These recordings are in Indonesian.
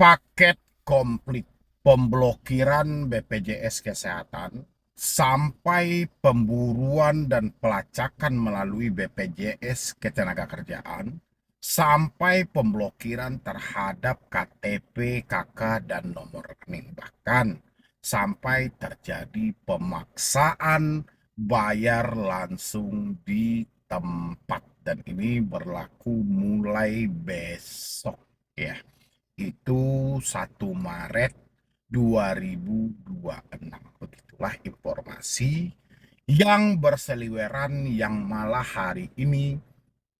Paket komplit pemblokiran BPJS Kesehatan sampai pemburuan dan pelacakan melalui BPJS Ketenagakerjaan sampai pemblokiran terhadap KTP, KK, dan nomor rekening. Bahkan sampai terjadi pemaksaan bayar langsung di tempat. Dan ini berlaku mulai besok ya. Itu 1 Maret 2026. Begitulah informasi yang berseliweran yang malah hari ini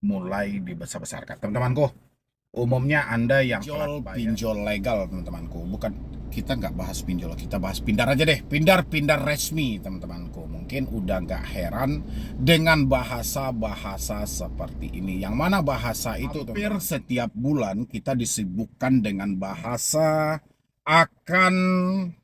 mulai dibesar-besarkan. Teman-temanku, umumnya Anda yang pinjol legal, teman-temanku. Bukan, kita nggak bahas pinjol, kita bahas pindar aja deh. Pindar resmi, teman-temanku. Mungkin udah nggak heran dengan bahasa-bahasa seperti ini. Yang mana bahasa itu, hampir setiap bulan kita disibukkan dengan bahasa akan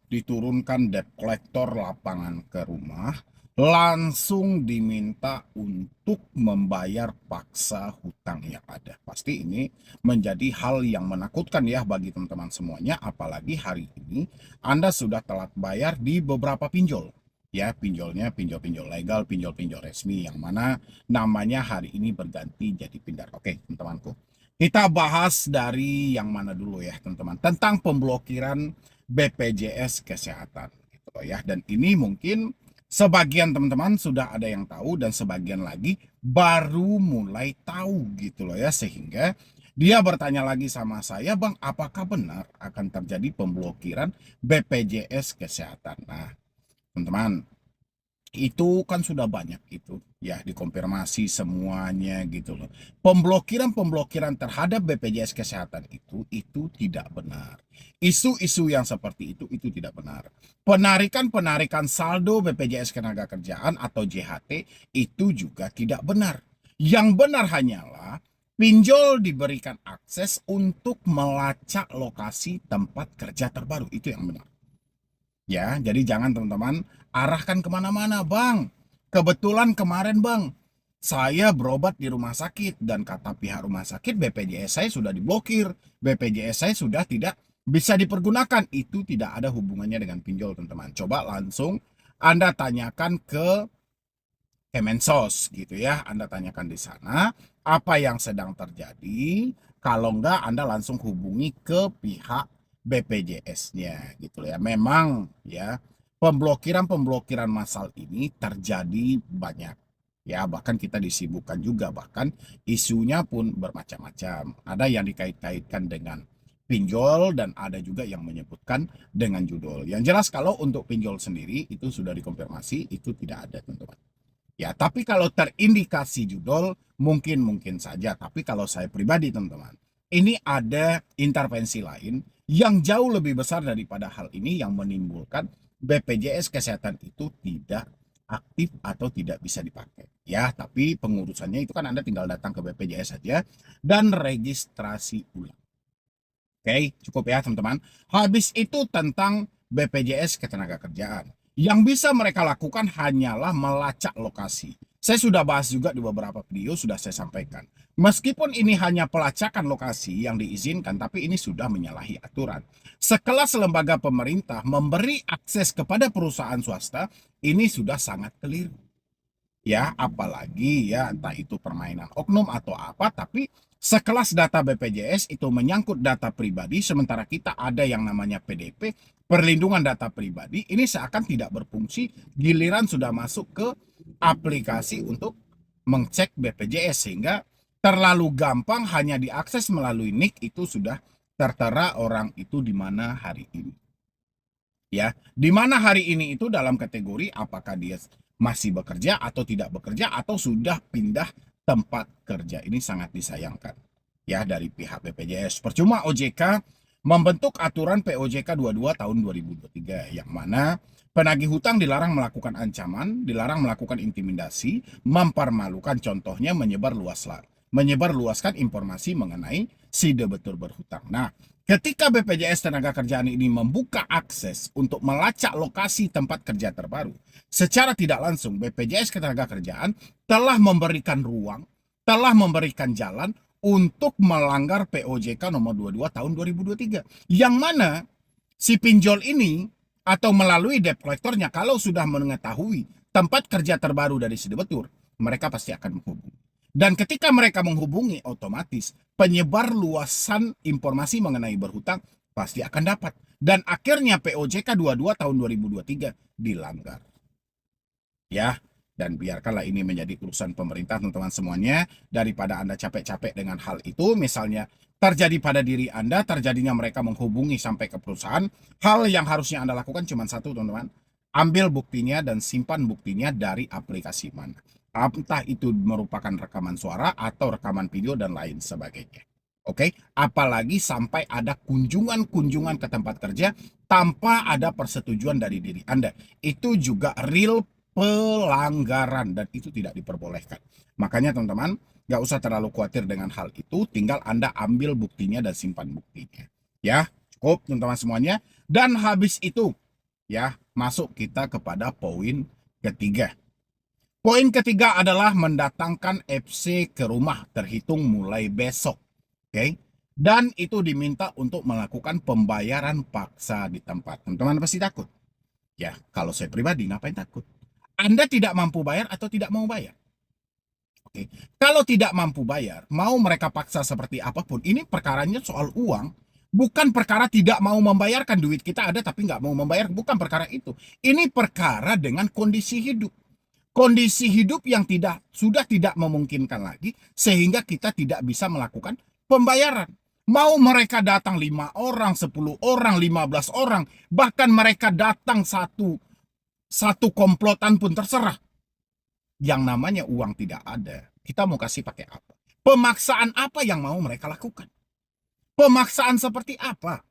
diturunkan debt collector lapangan ke rumah, langsung diminta untuk membayar paksa hutang yang ada. Pasti ini menjadi hal yang menakutkan ya bagi teman-teman semuanya, apalagi hari ini Anda sudah telat bayar di beberapa pinjol. Ya, pinjolnya pinjol-pinjol legal, pinjol-pinjol resmi, yang mana namanya hari ini berganti jadi pindar. Oke, teman-temanku. Kita bahas dari yang mana dulu ya, teman-teman. Tentang pemblokiran BPJS Kesehatan. Gitu ya. Dan ini mungkin sebagian teman-teman sudah ada yang tahu dan sebagian lagi baru mulai tahu gitu loh ya. Sehingga dia bertanya lagi sama saya, Bang, apakah benar akan terjadi pemblokiran BPJS Kesehatan? Nah, teman-teman, itu kan sudah banyak itu ya dikonfirmasi semuanya gitu loh. Pemblokiran terhadap BPJS Kesehatan itu tidak benar. Isu-isu yang seperti itu tidak benar. Penarikan saldo BPJS Ketenagakerjaan atau JHT itu juga tidak benar. Yang benar hanyalah pinjol diberikan akses untuk melacak lokasi tempat kerja terbaru. Itu yang benar. Ya, jadi jangan teman-teman arahkan kemana-mana, Bang. Kebetulan kemarin, Bang, saya berobat di rumah sakit dan kata pihak rumah sakit BPJS saya sudah diblokir. BPJS saya sudah tidak bisa dipergunakan. Itu tidak ada hubungannya dengan pinjol, teman-teman. Coba langsung Anda tanyakan ke Kemensos gitu ya. Anda tanyakan di sana apa yang sedang terjadi. Kalau enggak, Anda langsung hubungi ke pihak BPJS-nya gitu ya. Memang ya pemblokiran massal ini terjadi banyak. Ya, bahkan kita disibukkan juga, bahkan isunya pun bermacam-macam. Ada yang dikait-kaitkan dengan pinjol dan ada juga yang menyebutkan dengan judul. Yang jelas kalau untuk pinjol sendiri itu sudah dikonfirmasi, itu tidak ada, teman-teman. Ya, tapi kalau terindikasi judul mungkin saja. Tapi kalau saya pribadi, teman-teman, ini ada intervensi lain yang jauh lebih besar daripada hal ini yang menimbulkan BPJS Kesehatan itu tidak aktif atau tidak bisa dipakai. Ya, tapi pengurusannya itu kan Anda tinggal datang ke BPJS saja dan registrasi ulang. Oke, cukup ya teman-teman. Habis itu tentang BPJS Ketenagakerjaan. Yang bisa mereka lakukan hanyalah melacak lokasi. Saya sudah bahas juga di beberapa video, sudah saya sampaikan. Meskipun ini hanya pelacakan lokasi yang diizinkan, tapi ini sudah menyalahi aturan. Sekelas lembaga pemerintah memberi akses kepada perusahaan swasta, ini sudah sangat keliru. Ya, apalagi ya entah itu permainan oknum atau apa, tapi sekelas data BPJS itu menyangkut data pribadi, sementara kita ada yang namanya PDP, perlindungan data pribadi, ini seakan tidak berfungsi giliran sudah masuk ke aplikasi untuk mengcek BPJS, sehingga terlalu gampang hanya diakses melalui NIK, itu sudah tertera orang itu di mana hari ini. Ya, di mana hari ini itu dalam kategori apakah dia masih bekerja atau tidak bekerja atau sudah pindah tempat kerja. Ini sangat disayangkan ya dari pihak BPJS. Percuma OJK membentuk aturan POJK 22 tahun 2023 yang mana penagih hutang dilarang melakukan ancaman, dilarang melakukan intimidasi, mempermalukan, contohnya menyebarluaskan informasi mengenai si debitur berhutang. Nah, ketika BPJS Tenaga Kerjaan ini membuka akses untuk melacak lokasi tempat kerja terbaru, secara tidak langsung BPJS Ketenagakerjaan telah memberikan ruang, telah memberikan jalan untuk melanggar POJK nomor 22 tahun 2023. Yang mana si pinjol ini atau melalui debt collectornya kalau sudah mengetahui tempat kerja terbaru dari si debitur, mereka pasti akan menghubungi. Dan ketika mereka menghubungi, otomatis penyebar luasan informasi mengenai berhutang pasti akan dapat. Dan akhirnya POJK 22 tahun 2023 dilanggar. Ya, dan biarkanlah ini menjadi urusan pemerintah, teman-teman semuanya, daripada Anda capek-capek dengan hal itu. Misalnya terjadi pada diri Anda, terjadinya mereka menghubungi sampai ke perusahaan, hal yang harusnya Anda lakukan cuma satu, teman-teman. Ambil buktinya dan simpan buktinya dari aplikasi mana. Entah itu merupakan rekaman suara atau rekaman video dan lain sebagainya. Oke, apalagi sampai ada kunjungan-kunjungan ke tempat kerja tanpa ada persetujuan dari diri Anda. Itu juga real pelanggaran dan itu tidak diperbolehkan. Makanya teman-teman, nggak usah terlalu khawatir dengan hal itu, tinggal Anda ambil buktinya dan simpan buktinya. Ya, cukup teman-teman semuanya. Dan habis itu, ya, masuk kita kepada poin ketiga. Poin ketiga adalah mendatangkan FC ke rumah terhitung mulai besok. Oke. Dan itu diminta untuk melakukan pembayaran paksa di tempat. Teman-teman pasti takut. Ya, kalau saya pribadi ngapain takut? Anda tidak mampu bayar atau tidak mau bayar. Oke. Kalau tidak mampu bayar, mau mereka paksa seperti apapun, ini perkaranya soal uang. Bukan perkara tidak mau membayarkan, duit kita ada tapi nggak mau membayar. Bukan perkara itu. Ini perkara dengan kondisi hidup. Kondisi hidup yang sudah tidak memungkinkan lagi, sehingga kita tidak bisa melakukan pembayaran. Mau mereka datang 5 orang, 10 orang, 15 orang, bahkan mereka datang satu komplotan pun terserah. Yang namanya uang tidak ada, kita mau kasih pakai apa? Pemaksaan apa yang mau mereka lakukan? Pemaksaan seperti apa?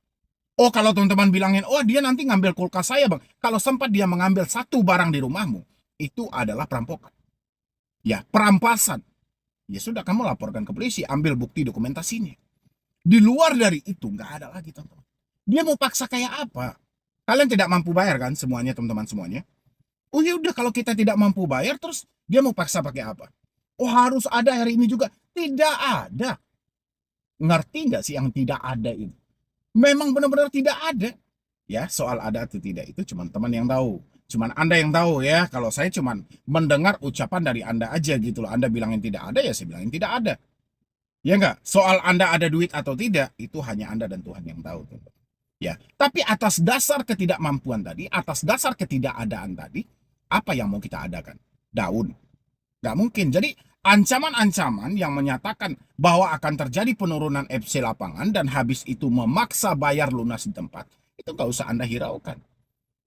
Oh, kalau teman-teman bilangin, oh dia nanti ngambil kulkas saya bang. Kalau sempat dia mengambil satu barang di rumahmu, itu adalah perampokan. Ya, perampasan. Ya sudah, kamu laporkan ke polisi, ambil bukti dokumentasinya. Di luar dari itu, nggak ada lagi teman-teman. Dia mau paksa kayak apa? Kalian tidak mampu bayar kan semuanya teman-teman semuanya? Oh ya udah, kalau kita tidak mampu bayar, terus dia mau paksa pakai apa? Oh harus ada hari ini juga. Tidak ada. Ngerti nggak sih yang tidak ada itu? Memang benar-benar tidak ada. Ya, soal ada atau tidak itu cuma teman yang tahu. Cuman Anda yang tahu ya. Kalau saya cuman mendengar ucapan dari Anda aja gitu loh. Anda bilangin tidak ada, ya saya bilangin tidak ada. Ya enggak? Soal Anda ada duit atau tidak, itu hanya Anda dan Tuhan yang tahu. Ya, tapi atas dasar ketidakmampuan tadi, atas dasar ketidakadaan tadi, apa yang mau kita adakan? Daun. Nggak mungkin. Jadi ancaman-ancaman yang menyatakan bahwa akan terjadi penurunan FC lapangan dan habis itu memaksa bayar lunas di tempat, itu nggak usah Anda hiraukan.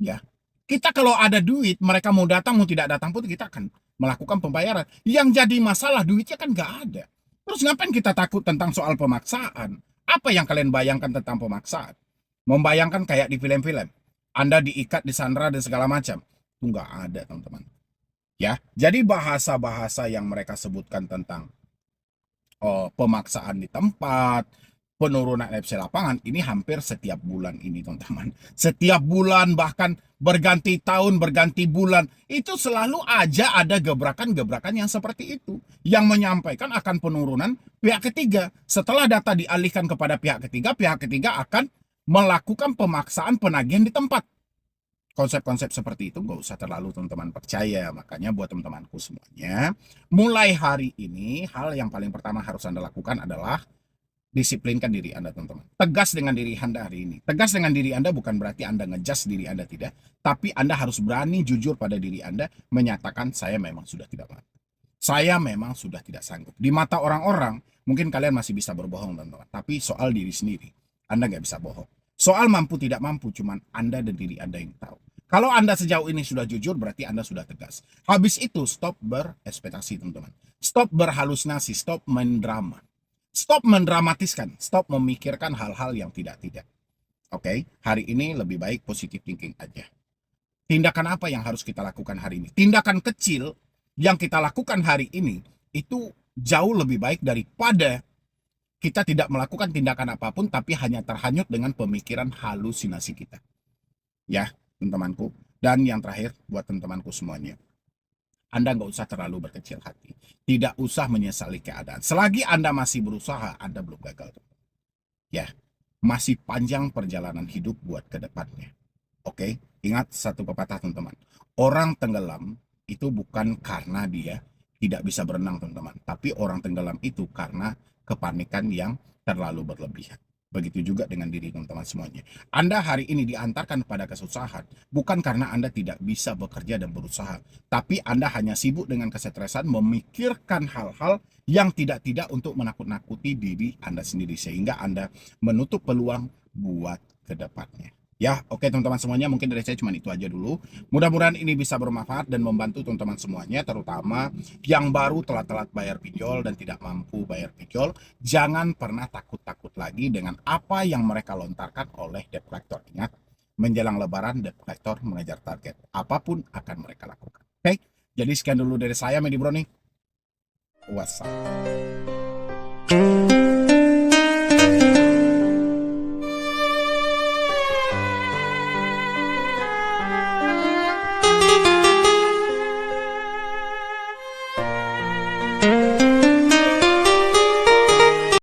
Ya, kita kalau ada duit, mereka mau datang mau tidak datang pun kita akan melakukan pembayaran. Yang jadi masalah duitnya kan nggak ada. Terus ngapain kita takut tentang soal pemaksaan? Apa yang kalian bayangkan tentang pemaksaan? Membayangkan kayak di film-film, Anda diikat, disandra dan segala macam. Itu nggak ada teman-teman. Ya, jadi bahasa-bahasa yang mereka sebutkan tentang pemaksaan di tempat, penurunan FC lapangan, ini hampir setiap bulan ini teman-teman. Setiap bulan, bahkan berganti tahun, berganti bulan, itu selalu aja ada gebrakan-gebrakan yang seperti itu. Yang menyampaikan akan penurunan pihak ketiga. Setelah data dialihkan kepada pihak ketiga akan melakukan pemaksaan penagihan di tempat. Konsep-konsep seperti itu nggak usah terlalu teman-teman percaya. Makanya buat teman-temanku semuanya, mulai hari ini hal yang paling pertama harus Anda lakukan adalah disiplinkan diri Anda teman-teman. Tegas dengan diri Anda hari ini. Tegas dengan diri Anda bukan berarti Anda ngejudge diri Anda, tidak. Tapi Anda harus berani jujur pada diri Anda, menyatakan saya memang sudah tidak mampu. Saya memang sudah tidak sanggup. Di mata orang-orang, mungkin kalian masih bisa berbohong teman-teman. Tapi soal diri sendiri, Anda nggak bisa bohong. Soal mampu tidak mampu, cuman Anda dan diri Anda yang tahu. Kalau Anda sejauh ini sudah jujur, berarti Anda sudah tegas. Habis itu, stop berekspektasi, teman-teman. Stop berhalusinasi, stop mendrama. Stop mendramatiskan, stop memikirkan hal-hal yang tidak-tidak. Oke, hari ini lebih baik positive thinking aja. Tindakan apa yang harus kita lakukan hari ini? Tindakan kecil yang kita lakukan hari ini, itu jauh lebih baik daripada kita tidak melakukan tindakan apapun, tapi hanya terhanyut dengan pemikiran halusinasi kita. Ya, teman-temanku. Dan yang terakhir, buat teman-temanku semuanya. Anda nggak usah terlalu berkecil hati. Tidak usah menyesali keadaan. Selagi Anda masih berusaha, Anda belum gagal. Ya, masih panjang perjalanan hidup buat ke depannya. Oke, ingat satu pepatah teman-teman. Orang tenggelam itu bukan karena dia tidak bisa berenang teman-teman. Tapi orang tenggelam itu karena kepanikan yang terlalu berlebihan. Begitu juga dengan diri teman-teman semuanya. Anda hari ini diantarkan pada kesusahan, bukan karena Anda tidak bisa bekerja dan berusaha. Tapi Anda hanya sibuk dengan kesetresan, memikirkan hal-hal yang tidak-tidak untuk menakut-nakuti diri Anda sendiri. Sehingga Anda menutup peluang buat ke depannya. Ya, oke teman-teman semuanya, mungkin dari saya cuma itu aja dulu. Mudah-mudahan ini bisa bermanfaat dan membantu teman-teman semuanya, terutama yang baru telat-telat bayar pinjol dan tidak mampu bayar pinjol. Jangan pernah takut-takut lagi dengan apa yang mereka lontarkan oleh debt collector. Ingat, menjelang lebaran debt collector mengejar target. Apapun akan mereka lakukan. Oke, jadi sekian dulu dari saya, Medi Broni. Wassalam.